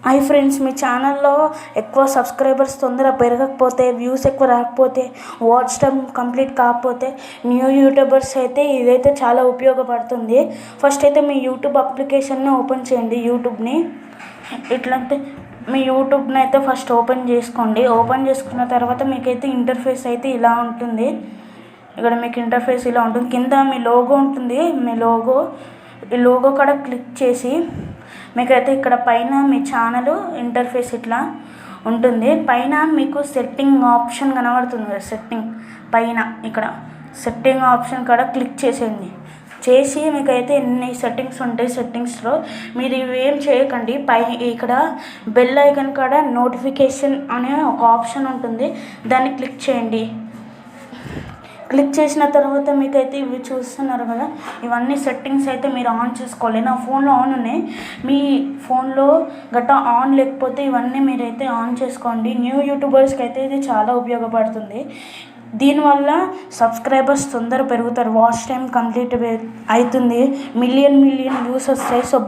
Hi friends, మీ ఛానల్లో ఎక్కువ subscribers తొందరగా పెరగకపోతే, వ్యూస్ ఎక్కువ రాకపోతే, వాచ్ టైం కంప్లీట్ కాకపోతే న్యూ యూట్యూబర్స్ అయితే ఇదైతే చాలా ఉపయోగపడుతుంది. ఫస్ట్ అయితే మీ యూట్యూబ్ అప్లికేషన్ని ఓపెన్ చేయండి. యూట్యూబ్ని ఇట్లంటే మీ యూట్యూబ్ని అయితే ఫస్ట్ ఓపెన్ చేసుకోండి. ఓపెన్ చేసుకున్న తర్వాత మీకైతే ఇంటర్ఫేస్ అయితే ఇలా ఉంటుంది. ఇక్కడ మీకు ఇంటర్ఫేస్ ఇలా ఉంటుంది. కింద మీ లోగో ఉంటుంది. ఈ లోగో కాడ క్లిక్ చేసి మీకైతే ఇక్కడ పైన మీ ఛానల్ ఇంటర్ఫేస్ ఇట్లా ఉంటుంది. పైన మీకు సెట్టింగ్ ఆప్షన్ కనబడుతుంది కదా, సెట్టింగ్ పైన ఇక్కడ సెట్టింగ్ ఆప్షన్ కాడ క్లిక్ చేసేయండి. చేసి మీకైతే ఎన్ని సెట్టింగ్స్ ఉంటాయి. సెట్టింగ్స్లో మీరు ఇవేం చేయకండి. ఇక్కడ బెల్ ఐకాన్ కాడ నోటిఫికేషన్ అనే ఒక ఆప్షన్ ఉంటుంది, దాన్ని క్లిక్ చేయండి. క్లిక్ చేసిన తర్వాత మీకైతే ఇవి చూస్తున్నారు కదా, ఇవన్నీ సెట్టింగ్స్ అయితే మీరు ఆన్ చేసుకోవాలి. నా ఫోన్లో ఆన్ ఉన్నాయి, మీ ఫోన్లో గట్టా ఆన్ లేకపోతే ఇవన్నీ మీరైతే ఆన్ చేసుకోండి. న్యూ యూట్యూబర్స్కి అయితే ఇది చాలా ఉపయోగపడుతుంది. దీనివల్ల సబ్స్క్రైబర్స్ తొందరగా పెరుగుతారు, వాచ్ టైం కంప్లీట్ అవుతుంది, మిలియన్ వ్యూస్ వస్తాయి. సో